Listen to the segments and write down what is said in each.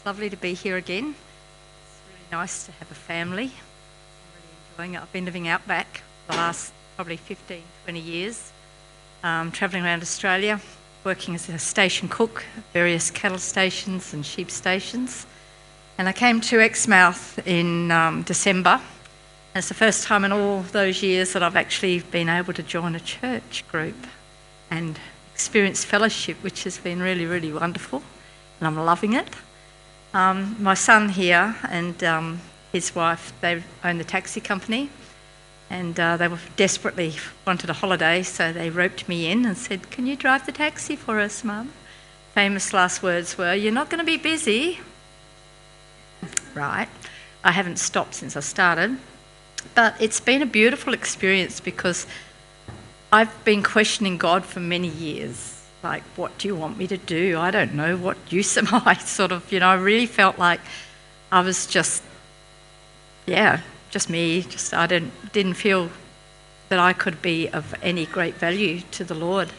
lovely to be here again. It's really nice to have a family. I'm really enjoying it. I've been living out back the last probably 15, 20 years, travelling around Australia, working as a station cook at various cattle stations and sheep stations. And I came to Exmouth in December. And it's the first time in all those years that I've actually been able to join a church group and experience fellowship, which has been really, really wonderful. And I'm loving it. My son here and his wife, they own the taxi company, and they were desperately wanted a holiday, so they roped me in and said, "Can you drive the taxi for us, Mum?" Famous last words were, "You're not going to be busy." Right. I haven't stopped since I started. But it's been a beautiful experience because I've been questioning God for many years. Like, what do you want me to do? I don't know. What use am I? Sort of, I really felt like I was just me. I didn't feel that I could be of any great value to the Lord.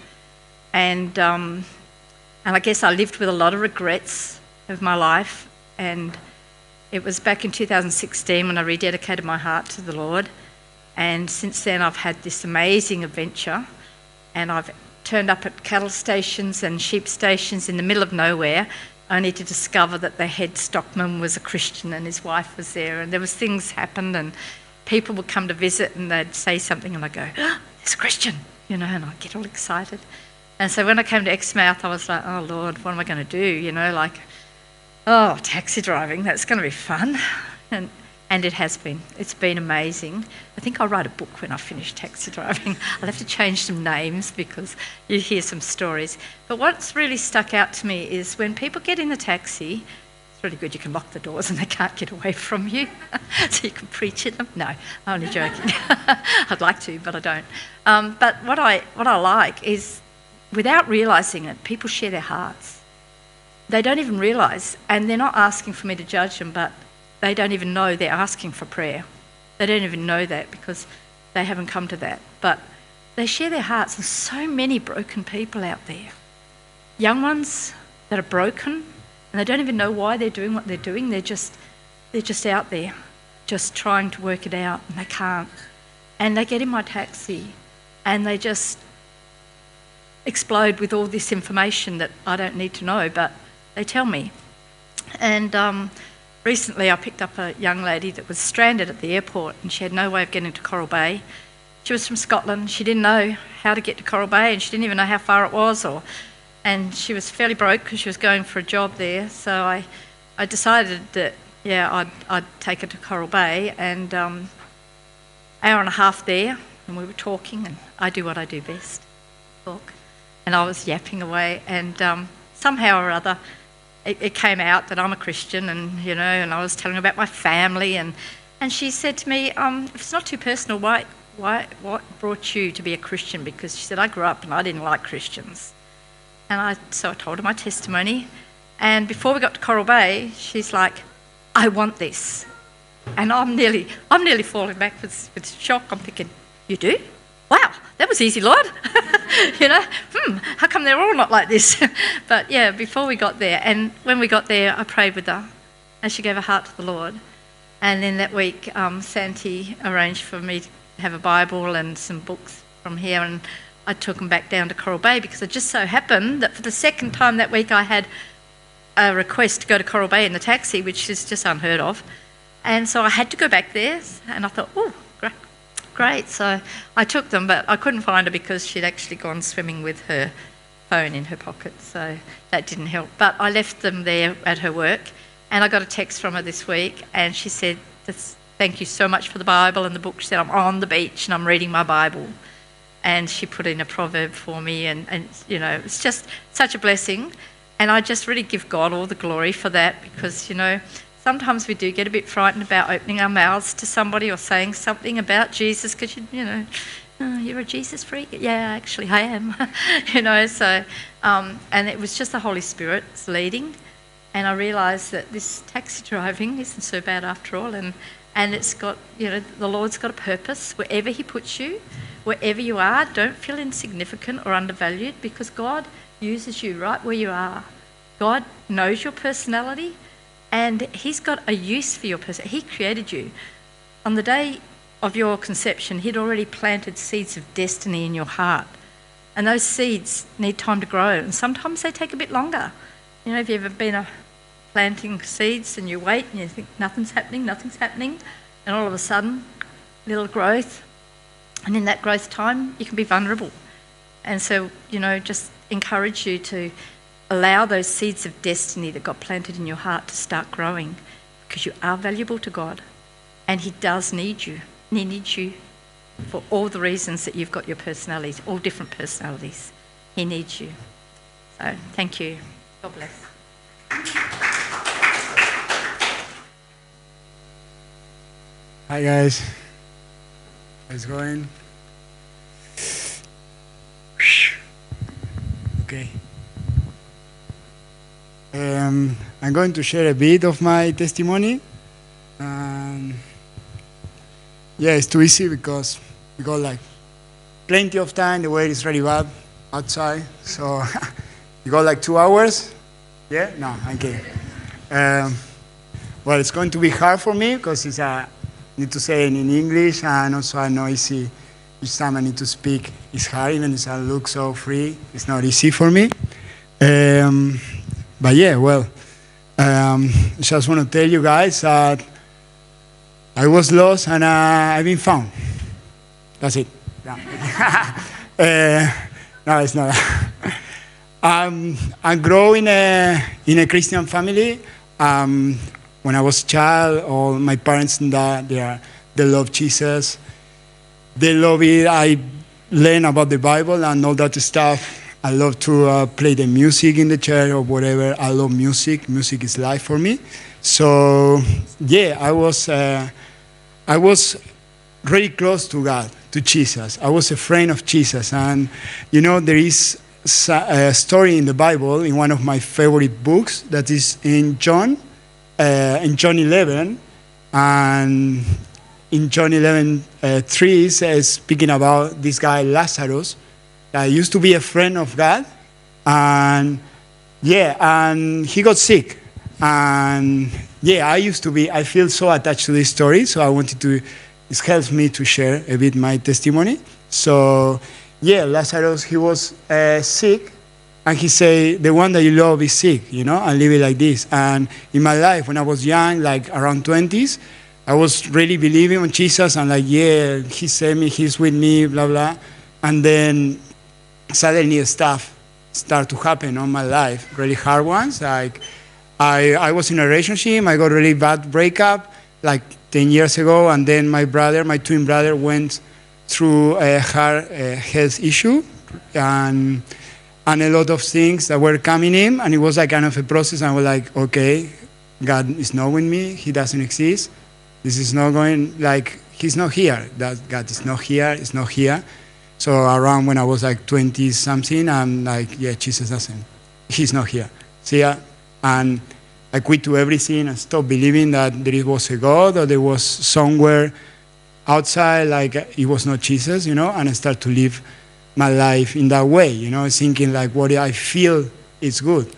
And I guess I lived with a lot of regrets of my life. And it was back in 2016 when I rededicated my heart to the Lord. And since then I've had this amazing adventure, and I've turned up at cattle stations and sheep stations in the middle of nowhere, only to discover that the head stockman was a Christian and his wife was there, and there was things happened, and people would come to visit and they'd say something and I'd go, "Oh, there's a Christian," and I'd get all excited. And so when I came to Exmouth, I was like, "Oh Lord, what am I going to do?" Taxi driving, that's going to be fun. And it has been. It's been amazing. I think I'll write a book when I finish taxi driving. I'll have to change some names because you hear some stories. But what's really stuck out to me is when people get in the taxi, it's really good, you can lock the doors and they can't get away from you. So you can preach at them. No, I'm only joking. I'd like to, but I don't. But what I like is, without realising it, people share their hearts. They don't even realise, and they're not asking for me to judge them, but they don't even know they're asking for prayer. They don't even know that because they haven't come to that. But they share their hearts. There's so many broken people out there. Young ones that are broken, and they don't even know why they're doing what they're doing. They're just out there, just trying to work it out, and they can't. And they get in my taxi, and they just explode with all this information that I don't need to know, but they tell me. And recently I picked up a young lady that was stranded at the airport, and she had no way of getting to Coral Bay. She was from Scotland. She didn't know how to get to Coral Bay, and she didn't even know how far it was, and she was fairly broke because she was going for a job there. So I decided that, I'd take her to Coral Bay, and hour and a half there, and we were talking, and I do what I do best, talk. And I was yapping away, and somehow or other it came out that I'm a Christian, and and I was telling her about my family, and she said to me, "If it's not too personal, what brought you to be a Christian?" Because she said, "I grew up and I didn't like Christians." So I told her my testimony, and before we got to Coral Bay, she's like, "I want this," and I'm nearly falling back with shock. I'm thinking, "You do? Wow, that was easy, Lord." How come they're all not like this? But before we got there, and when we got there, I prayed with her, and she gave her heart to the Lord. And then that week, Santi arranged for me to have a Bible and some books from here, and I took them back down to Coral Bay because it just so happened that for the second time that week I had a request to go to Coral Bay in the taxi, which is just unheard of. And so I had to go back there, and I thought, "Oh, great." So I took them, but I couldn't find her because she'd actually gone swimming with her phone in her pocket, so that didn't help. But I left them there at her work, and I got a text from her this week, and she said, "Thank you so much for the Bible and the book." She said, "I'm on the beach and I'm reading my Bible." And she put in a proverb for me, and it's just such a blessing. And I just really give God all the glory for that, because sometimes we do get a bit frightened about opening our mouths to somebody or saying something about Jesus, because you're a Jesus freak. Yeah, actually I am. So and it was just the Holy Spirit's leading, and I realised that this taxi driving isn't so bad after all, and it's got the Lord's got a purpose wherever He puts you, wherever you are. Don't feel insignificant or undervalued, because God uses you right where you are. God knows your personality. And he's got a use for your person. He created you. On the day of your conception, he'd already planted seeds of destiny in your heart. And those seeds need time to grow. And sometimes they take a bit longer. You know, have you ever been planting seeds and you wait and you think nothing's happening, and all of a sudden, little growth. And in that growth time, you can be vulnerable. And so, you know, just encourage you to allow those seeds of destiny that got planted in your heart to start growing, because you are valuable to God and he does need you. He needs you for all the reasons that you've got your personalities, all different personalities. He needs you. So thank you. God bless. Hi guys. How's it going? Okay. I'm going to share a bit of my testimony. Yeah, it's too easy because we got like plenty of time. The weather is really bad outside, so you got like 2 hours. Yeah, no, I'm kidding. Well, it's going to be hard for me because it's need to say it in English, and also I know each time I need to speak it's hard, even if I look so free, it's not easy for me. But yeah, well, just want to tell you guys that I was lost and I've been found. That's it. No, no it's not. I grew in a Christian family. When I was a child, all my parents and that, they love Jesus. They love it. I learn about the Bible and all that stuff. I love to play the music in the church or whatever. I love music. Music is life for me. So yeah, I was really close to God, to Jesus. I was a friend of Jesus. And you know, there is a story in the Bible, in one of my favorite books, that is in John 11, and in John 11:3 it says, speaking about this guy Lazarus, that used to be a friend of God, and yeah, and he got sick, and yeah, I feel so attached to this story, so I wanted to, it helps me to share a bit my testimony. So yeah, Lazarus, he was sick, and he said, the one that you love is sick, you know, and live it like this. And in my life, when I was young, like around 20s, I was really believing in Jesus, and like, yeah, he saved me, he's with me, blah, blah. And then suddenly stuff started to happen on my life, really hard ones. Like, I was in a relationship, I got a really bad breakup, like 10 years ago, and then my twin brother, went through a hard health issue, and a lot of things that were coming in, and it was like kind of a process, and I was like, okay, God is not with me, he doesn't exist, this is not going, like, he's not here, that God is not here, he's not here. So around when I was like 20 something, I'm like, yeah, he's not here, see ya. And I quit to everything and stopped believing that there was a God, or there was somewhere outside, like it was not Jesus, you know, and I started to live my life in that way, you know, thinking like what I feel is good.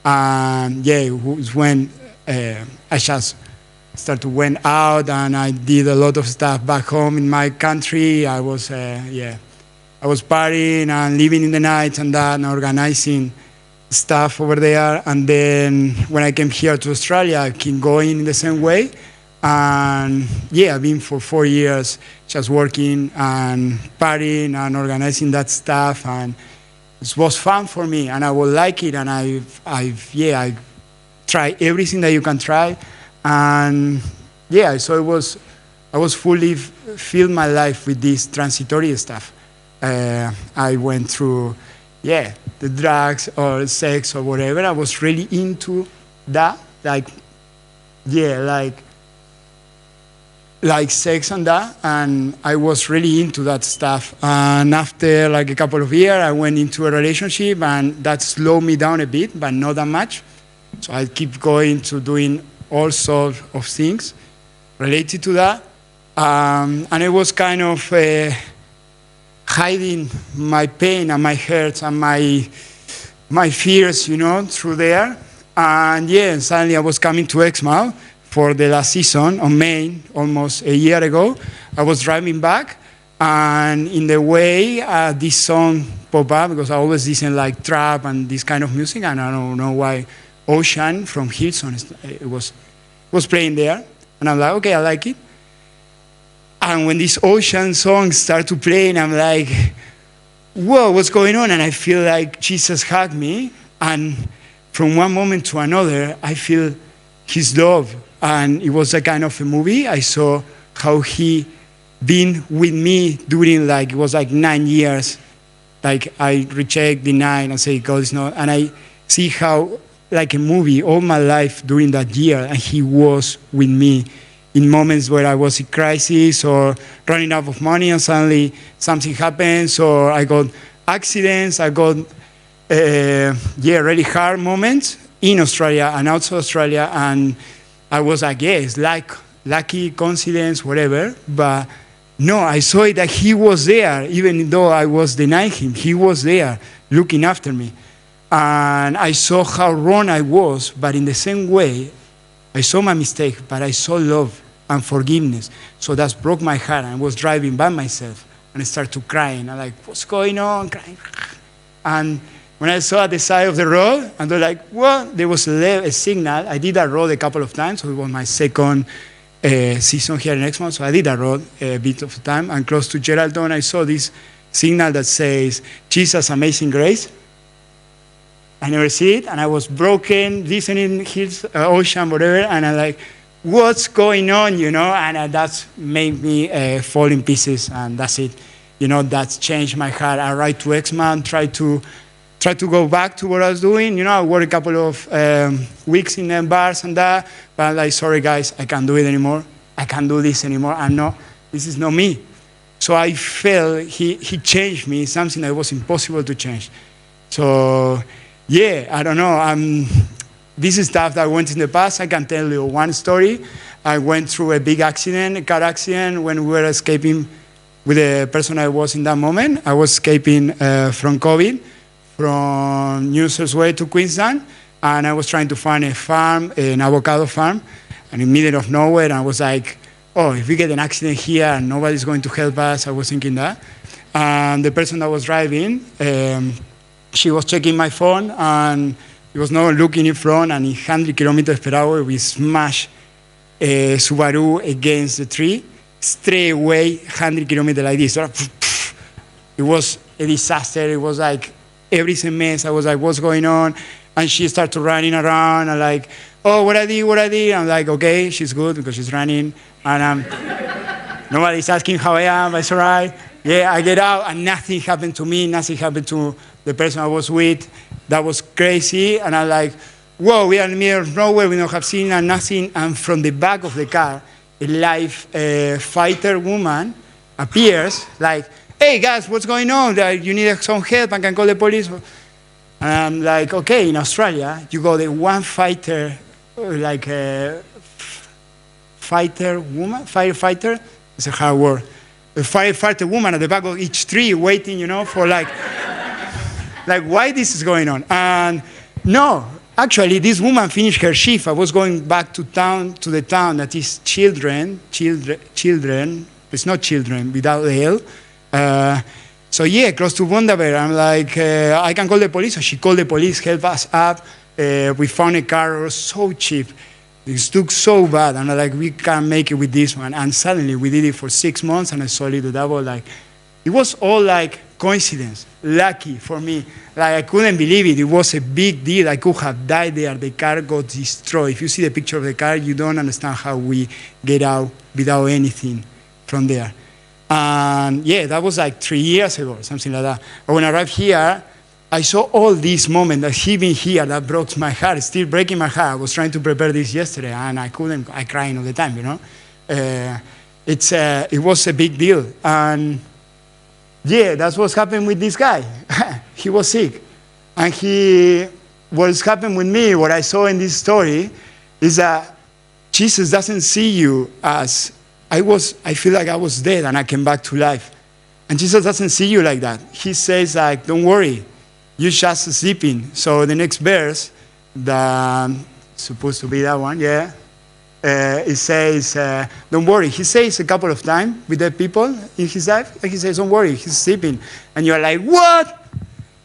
And yeah, it was when I just started to went out, and I did a lot of stuff back home in my country. I was partying and living in the night and that, and organizing stuff over there. And then when I came here to Australia, I kept going in the same way. And yeah, I've been for 4 years just working and partying and organizing that stuff, and it was fun for me, and I would like it, and I try everything that you can try, and yeah, so I was fully filled my life with this transitory stuff. I went through, the drugs or sex or whatever. I was really into that, like sex and that, and I was really into that stuff. And after like a couple of years, I went into a relationship, and that slowed me down a bit, but not that much. So I keep going to doing all sorts of things related to that. And it was kind of hiding my pain and my hurts and my fears, you know, through there. And yeah, suddenly I was coming to Exmouth for the last season on Maine, almost a year ago. I was driving back, and in the way, this song popped up because I always listen like trap and this kind of music, and I don't know why. Ocean from Hilson, it was playing there, and I'm like, okay, I like it. And when this Ocean song started to play, and I'm like, whoa, what's going on? And I feel like Jesus hugged me, and from one moment to another, I feel his love. And it was a kind of a movie. I saw how he been with me during it was 9 years. Like I reject, deny, and say God is not. And I see how, like a movie, all my life during that year, and he was with me in moments where I was in crisis or running out of money, and suddenly something happens, or I got accidents, I got really hard moments in Australia and outside Australia, and I was like, yes, lucky, coincidence, whatever, but no, I saw it that he was there, even though I was denying him. He was there looking after me. And I saw how wrong I was, but in the same way, I saw my mistake, but I saw love and forgiveness. So that broke my heart. I was driving by myself, and I started to crying. I'm like, what's going on? Crying. And when I saw at the side of the road, and they're like, well, there was a signal. I did that road a couple of times, so it was my second season here in Exmouth, so I did that road a bit of time. And close to Geraldton, I saw this signal that says, Jesus, Amazing Grace. I never see it, and I was broken, listening hills, ocean, whatever, and I'm like, what's going on, And that's made me fall in pieces, and that's it. That's changed my heart. I ride to Exmouth, try to go back to what I was doing. I worked a couple of weeks in the bars and that, but I'm like, sorry guys, I can't do it anymore. I can't do this anymore. This is not me. So I felt he changed me, something that was impossible to change. So yeah, I don't know. This is stuff that went in the past. I can tell you one story. I went through a big accident, a car accident, when we were escaping with the person I was in that moment. I was escaping from COVID, from New South Wales to Queensland, and I was trying to find a farm, an avocado farm, and in the middle of nowhere, and I was like, oh, if we get an accident here and nobody's going to help us, I was thinking that. And the person that was driving, she was checking my phone, and it was not looking in front, and in 100 kilometers per hour, we smashed a Subaru against the tree, straight away, 100 kilometers like this. It was a disaster. It was like everything a mess. I was like, what's going on? And she started running around, and like, oh, what I did? I'm like, okay, she's good because she's running, and nobody's asking how I am, it's all right. Yeah, I get out, and nothing happened to me, nothing happened to the person I was with. That was crazy, and I'm like, whoa, we are in the middle of nowhere, we don't have signal, nothing, and from the back of the car, a live fighter woman appears, like, hey guys, what's going on? You need some help, I can call the police. And I'm like, okay, in Australia, you got the one fighter, like a firefighter, it's a hard word, a firefighter woman at the back of each tree waiting, for like why this is going on? And no, actually, this woman finished her shift. I was going back to the town that is children, it's not children, without the L. So yeah, close to Bundaberg, I'm like, I can call the police. So she called the police, help us up. We found a car, it was so cheap. It looked so bad, and I'm like, we can't make it with this one. And suddenly we did it for 6 months, and I saw it double. Like, it was all like coincidence, lucky for me. Like, I couldn't believe it. It was a big deal. I could have died there. The car got destroyed. If you see the picture of the car, you don't understand how we get out without anything from there. And yeah, that was like 3 years ago, something like that. But when I arrived here, I saw all these moments that he been here that broke my heart, still breaking my heart. I was trying to prepare this yesterday, and I couldn't. I crying all the time, It was a big deal. And yeah, that's what's happened with this guy. He was sick. And what's happened with me, what I saw in this story, is that Jesus doesn't see you as, I feel like I was dead and I came back to life. And Jesus doesn't see you like that. He says, like, don't worry, you're just sleeping. So the next verse, that supposed to be that one, yeah. It says, don't worry. He says a couple of times with the people in his life, he says, don't worry, he's sleeping. And you're like, what?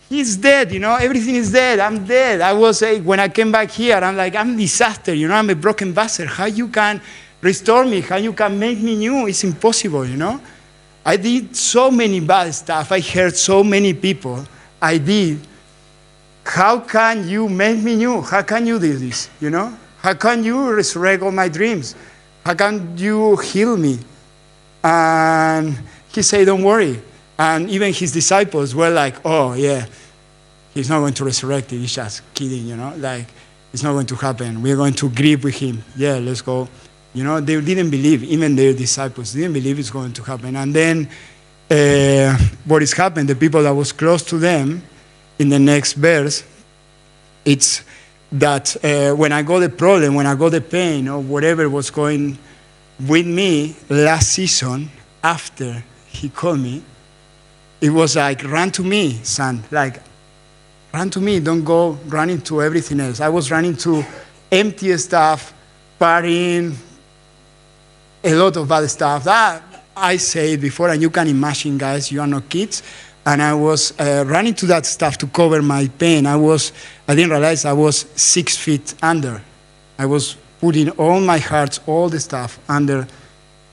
He's dead, everything is dead. I'm dead. I was, when I came back here, I'm like, I'm a disaster, I'm a broken bastard. How you can restore me? How you can make me new? It's impossible, I did so many bad stuff. I hurt so many people. I did. How can you make me new? How can you do this, How can you resurrect all my dreams? How can you heal me? And he said, don't worry. And even his disciples were like, oh, yeah, he's not going to resurrect it. He's just kidding, like, it's not going to happen. We're going to grieve with him. Yeah, let's go. They didn't believe, even their disciples didn't believe it's going to happen. And then what is happened, the people that was close to them, in the next verse, it's that when I got the problem, when I got the pain, or whatever was going with me last season, after he called me, it was like, run to me, son. Like, run to me. Don't go running to everything else. I was running to empty stuff, partying, a lot of bad stuff. That I said before, and you can imagine, guys, you are not kids. And I was running to that stuff to cover my pain. I didn't realize I was 6 feet under. I was putting all my heart, all the stuff under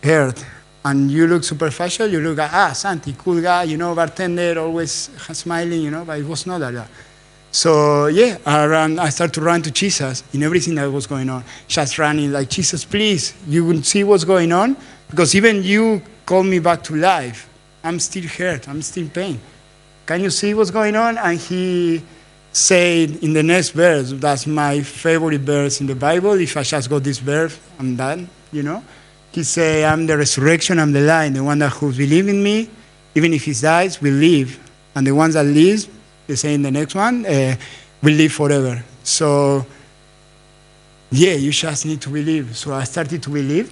earth. And you look superficial, you look like, Santi, cool guy, bartender, always smiling, but it was not like that. So, yeah, I started to run to Jesus in everything that was going on. Just running like, Jesus, please, you will see what's going on? Because even you called me back to life. I'm still hurt. I'm still in pain. Can you see what's going on? And he said in the next verse, that's my favorite verse in the Bible. If I just got this verse, I'm done, He said, I'm the resurrection, I'm the life. The one that who believes in me, even if he dies, will live. And the ones that live, they say in the next one, will live forever. So, yeah, you just need to believe. So I started to believe.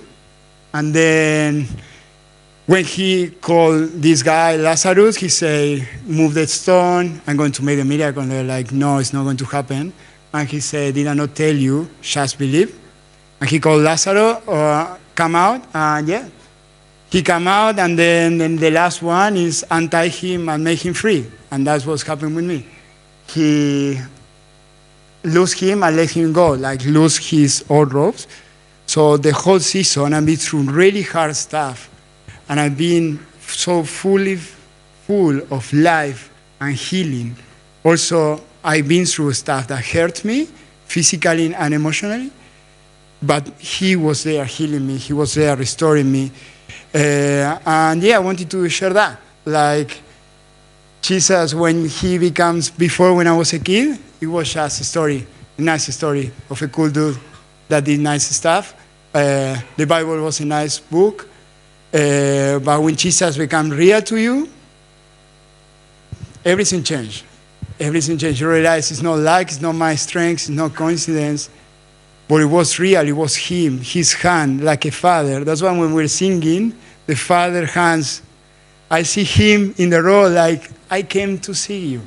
And then when he called this guy Lazarus, he said, move the stone, I'm going to make a miracle. And they're like, no, it's not going to happen. And he said, did I not tell you, just believe? And he called Lazarus, come out, and yeah. He came out, and then the last one is untie him and make him free. And that's what's happened with me. He lose him and let him go, like lose his old robes. So the whole season, I've been through really hard stuff. And I've been so full of life and healing. Also, I've been through stuff that hurt me, physically and emotionally. But he was there healing me. He was there restoring me. And yeah, I wanted to share that. Like, Jesus, when he becomes, before when I was a kid, it was just a story, a nice story of a cool dude that did nice stuff. The Bible was a nice book. But when Jesus becomes real to you, everything changed. Everything changed. You realize it's not luck, it's not my strength, it's not coincidence. But it was real, it was him, his hand, like a father. That's why when we're singing, the father hands, I see him in the road like, I came to see you.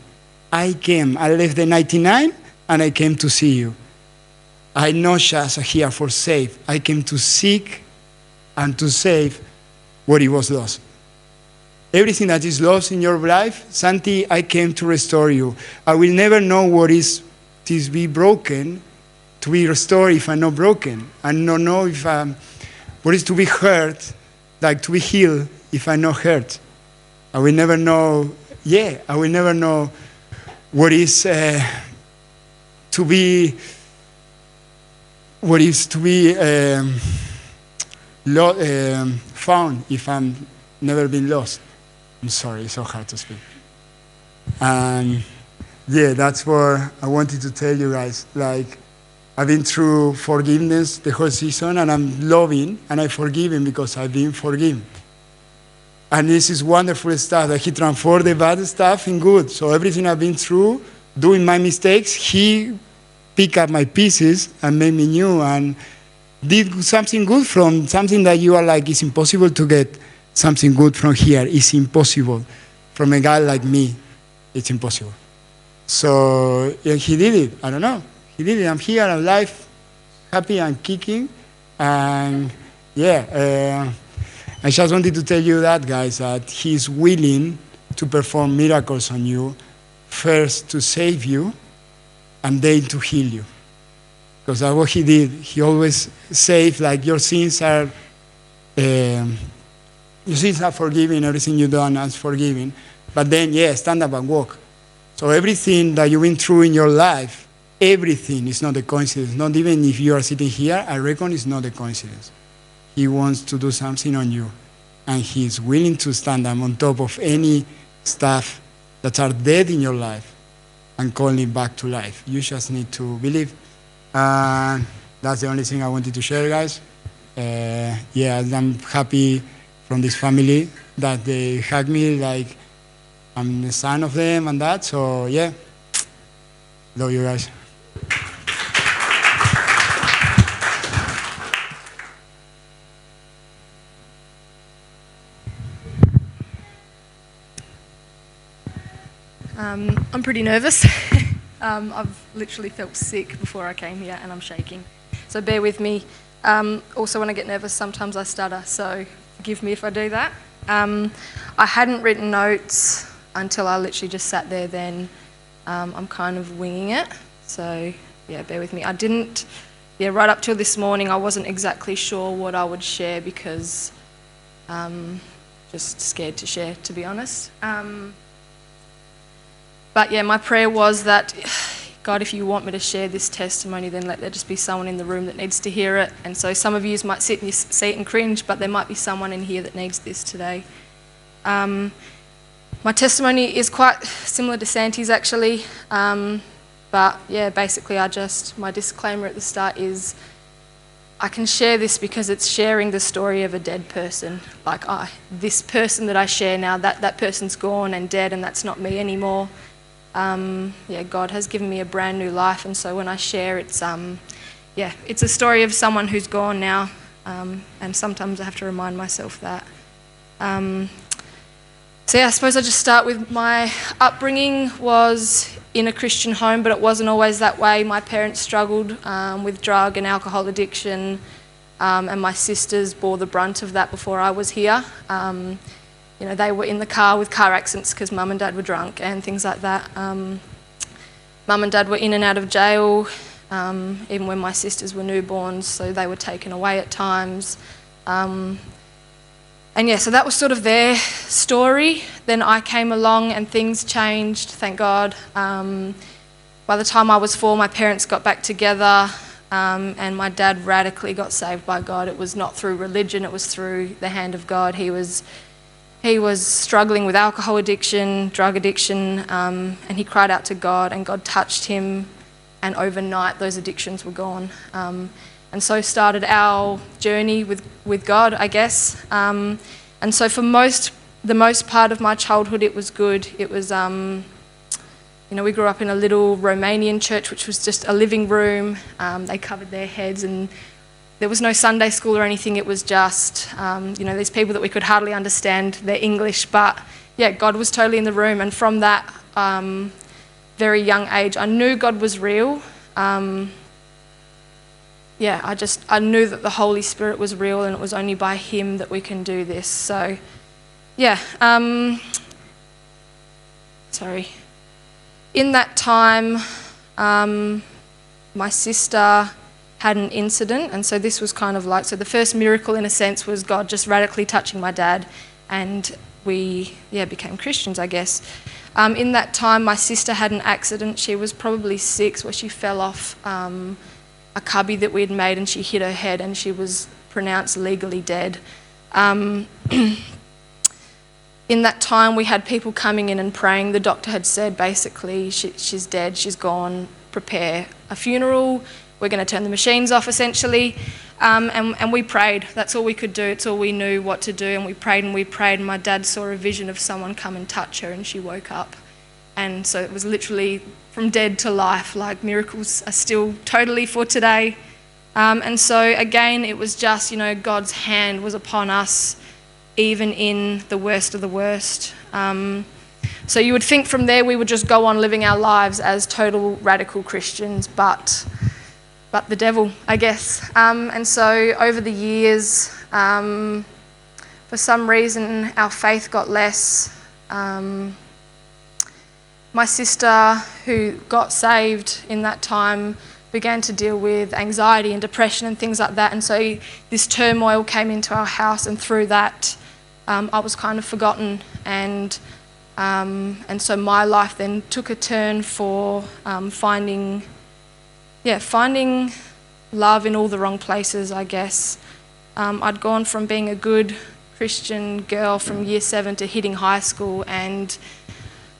I left the 99 and I came to see you. I'm not just here for save. I came to seek and to save what it was lost. Everything that is lost in your life, Santi, I came to restore you. I will never know what is to be broken, to be restored if I'm not broken. I don't know if what is to be hurt, like to be healed if I'm not hurt. I will never know, I will never know what is to be found if I'm never been lost. I'm sorry, it's so hard to speak. And that's what I wanted to tell you guys. Like, I've been through forgiveness the whole season, and I'm loving, and I forgive him because I've been forgiven. And this is wonderful stuff, that he transformed the bad stuff in good. So everything I've been through, doing my mistakes, he picked up my pieces and made me new, and did something good from something that you are like, it's impossible to get something good from here. It's impossible. From a guy like me, it's impossible. So he did it. I don't know. he did it. I'm here, I'm alive, happy and kicking. And yeah, I just wanted to tell you that, guys, that he's willing to perform miracles on you, first to save you, and then to heal you. Because that's what he did. He always saved, like, your sins are forgiven, everything you've done is forgiven. But then, stand up and walk. So everything that you've been through in your life, everything is not a coincidence. Not even if you are sitting here, I reckon it's not a coincidence. He wants to do something on you. And he's willing to stand up on top of any stuff that are dead in your life and call it back to life. You just need to believe. That's the only thing I wanted to share, guys. I'm happy from this family that they hug me like I'm the son of them and that. So, love you guys. I'm pretty nervous. I've literally felt sick before I came here and I'm shaking. So bear with me. Also, when I get nervous, sometimes I stutter, so forgive me if I do that. I hadn't written notes until I literally just sat there then. I'm kind of winging it, so bear with me. I didn't, right up till this morning, I wasn't exactly sure what I would share because just scared to share, to be honest. But my prayer was that, God, if you want me to share this testimony, then let there just be someone in the room that needs to hear it. And so some of you might sit in your seat and cringe, but there might be someone in here that needs this today. My testimony is quite similar to Santi's, actually. But basically my disclaimer at the start is I can share this because it's sharing the story of a dead person. Like, this person that I share now, that person's gone and dead, and that's not me anymore. God has given me a brand new life, and so when I share, it's a story of someone who's gone now, and sometimes I have to remind myself that. I suppose I'll just start with my upbringing was in a Christian home, but it wasn't always that way. My parents struggled with drug and alcohol addiction, and my sisters bore the brunt of that before I was here. They were in the car with car accidents because mum and dad were drunk and things like that. Mum and dad were in and out of jail, even when my sisters were newborns, so they were taken away at times. So that was sort of their story. Then I came along and things changed, thank God. By the time I was 4, my parents got back together, and my dad radically got saved by God. It was not through religion, it was through the hand of God. He was struggling with alcohol addiction, drug addiction, and he cried out to God, and God touched him, and overnight those addictions were gone. And so started our journey with God, I guess. And so for the most part of my childhood, it was good. It was, we grew up in a little Romanian church, which was just a living room. They covered their heads, and there was no Sunday school or anything. It was just, these people that we could hardly understand their English. But, God was totally in the room. And from that very young age, I knew God was real. I knew that the Holy Spirit was real, and it was only by Him that we can do this. So, in that time, my sister had an incident, and so this was kind of like, so the first miracle in a sense was God just radically touching my dad, and we became Christians, I guess. In that time, my sister had an accident. She was probably 6, where she fell off a cubby that we had made, and she hit her head, and she was pronounced legally dead. In that time, we had people coming in and praying. The doctor had said, basically, she's dead, she's gone, prepare a funeral, we're going to turn the machines off, essentially. And we prayed. That's all we could do. It's all we knew what to do. And we prayed and we prayed. And my dad saw a vision of someone come and touch her, and she woke up. And so it was literally from dead to life. Like, miracles are still totally for today. And so again, it was just, God's hand was upon us, even in the worst of the worst. So you would think from there we would just go on living our lives as total radical Christians, but the devil, I guess. And so over the years, for some reason, our faith got less. My sister, who got saved in that time, began to deal with anxiety and depression and things like that. And so this turmoil came into our house, and through that, I was kind of forgotten. And so my life then took a turn for finding love in all the wrong places, I guess. I'd gone from being a good Christian girl from year 7 to hitting high school, and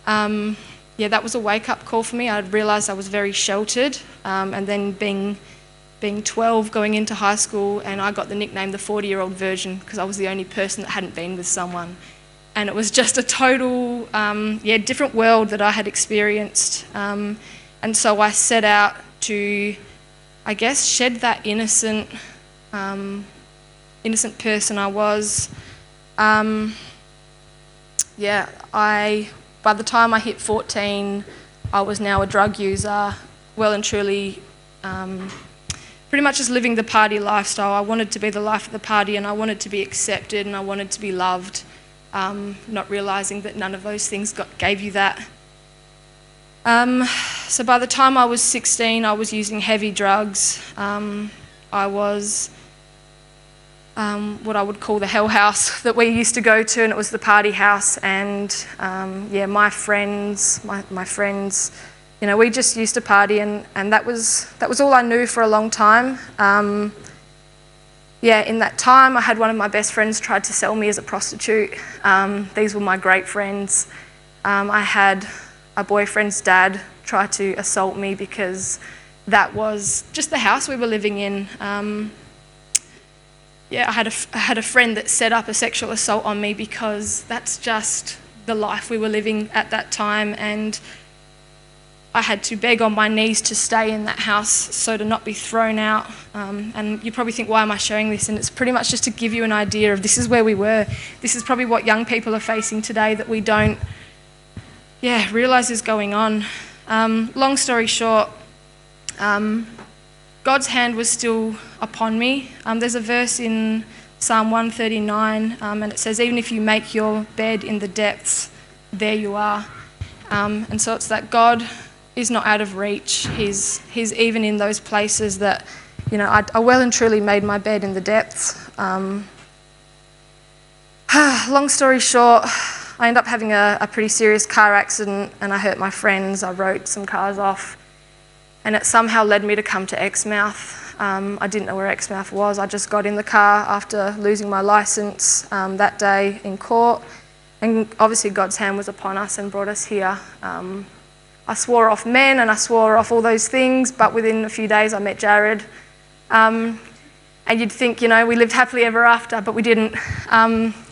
that was a wake-up call for me. I realised I was very sheltered, and then being 12 going into high school, and I got the nickname the 40-year-old virgin because I was the only person that hadn't been with someone. And it was just a total, different world that I had experienced. And so I set out to, I guess, shed that innocent person I was. By the time I hit 14, I was now a drug user, well and truly, pretty much just living the party lifestyle. I wanted to be the life of the party, and I wanted to be accepted, and I wanted to be loved, not realising that none of those things gave you that. So by the time I was 16, I was using heavy drugs. I was what I would call the hell house that we used to go to, and it was the party house. And my friends, we just used to party, and that was all I knew for a long time. In that time, I had one of my best friends tried to sell me as a prostitute. These were my great friends. I had a boyfriend's dad try to assault me because that was just the house we were living in. I had a friend that set up a sexual assault on me because that's just the life we were living at that time, and I had to beg on my knees to stay in that house so to not be thrown out. And you probably think, why am I sharing this? And it's pretty much just to give you an idea of this is where we were. This is probably what young people are facing today that we don't realise is going on. Long story short, God's hand was still upon me. There's a verse in Psalm 139, and it says, even if you make your bed in the depths, there you are. And so it's that God is not out of reach. He's even in those places that, I well and truly made my bed in the depths. Long story short, I ended up having a pretty serious car accident, and I hurt my friends. I wrote some cars off, and it somehow led me to come to Exmouth. I didn't know where Exmouth was. I just got in the car after losing my licence that day in court, and obviously God's hand was upon us and brought us here. I swore off men and I swore off all those things, but within a few days I met Jared. And you'd think, we lived happily ever after, but we didn't.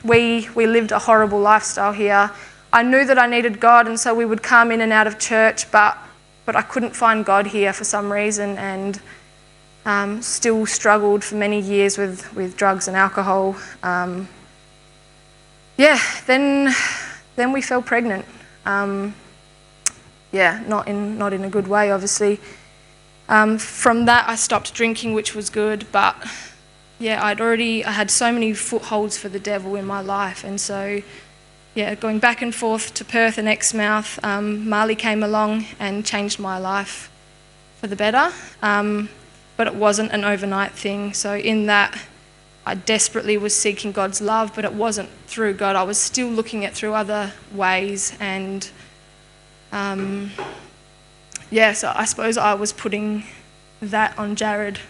We lived a horrible lifestyle here. I knew that I needed God, and so we would come in and out of church, but I couldn't find God here for some reason, and still struggled for many years with drugs and alcohol. Then we fell pregnant. Not in a good way, obviously. From that, I stopped drinking, which was good, but I had so many footholds for the devil in my life, and so going back and forth to Perth and Exmouth, Marley came along and changed my life for the better, but it wasn't an overnight thing. So in that, I desperately was seeking God's love, but it wasn't through God. I was still looking at through other ways, and so I suppose I was putting that on Jared.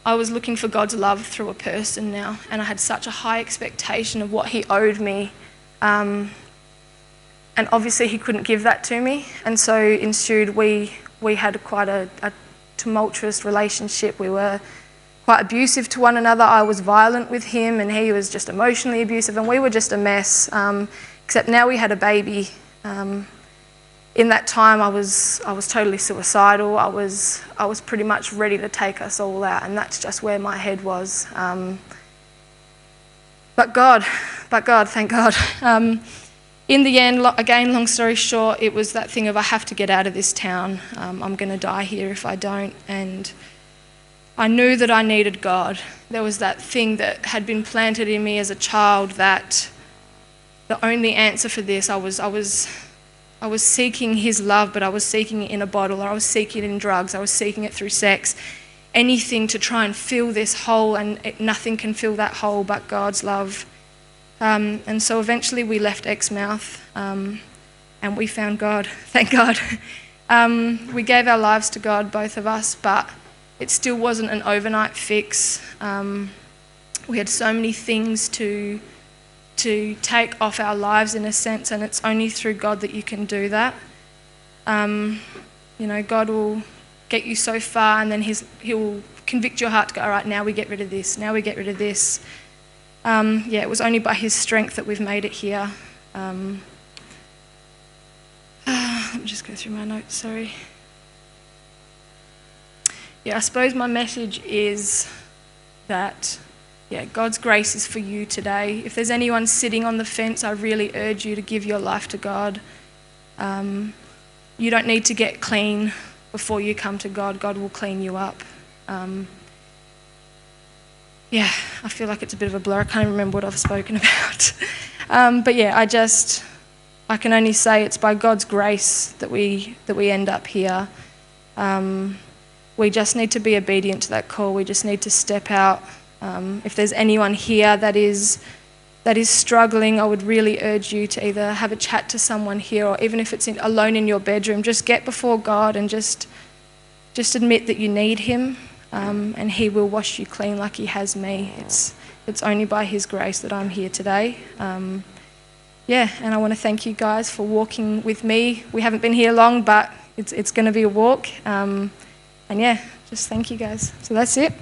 I was looking for God's love through a person now, and I had such a high expectation of what he owed me, and obviously he couldn't give that to me, and so ensued we had quite a tumultuous relationship. We were quite abusive to one another. I was violent with him, and he was just emotionally abusive, and we were just a mess, except now we had a baby. In that time, I was totally suicidal. I was pretty much ready to take us all out, and that's just where my head was. But God, thank God. in the end, again, long story short, it was that thing of I have to get out of this town. I'm going to die here if I don't. And I knew that I needed God. There was that thing that had been planted in me as a child that the only answer for this, I was seeking his love, but I was seeking it in a bottle, or I was seeking it in drugs, I was seeking it through sex. Anything to try and fill this hole, and nothing can fill that hole but God's love. And so eventually we left Exmouth, and we found God, thank God. We gave our lives to God, both of us, but it still wasn't an overnight fix. We had so many things to take off our lives in a sense, and it's only through God that you can do that. God will get you so far, and then he'll convict your heart to go, all right, now we get rid of this, now we get rid of this. It was only by his strength that we've made it here. Let me just go through my notes, sorry. I suppose my message is that, God's grace is for you today. If there's anyone sitting on the fence, I really urge you to give your life to God. You don't need to get clean before you come to God. God will clean you up. I feel like it's a bit of a blur. I can't even remember what I've spoken about. I can only say it's by God's grace that we end up here. We just need to be obedient to that call. We just need to step out. If there's anyone here that is struggling, I would really urge you to either have a chat to someone here, or even if it's alone in your bedroom, just get before God and just admit that you need him, and he will wash you clean like he has me. It's only by his grace that I'm here today. And I want to thank you guys for walking with me. We haven't been here long, but it's going to be a walk. Just thank you guys. So that's it.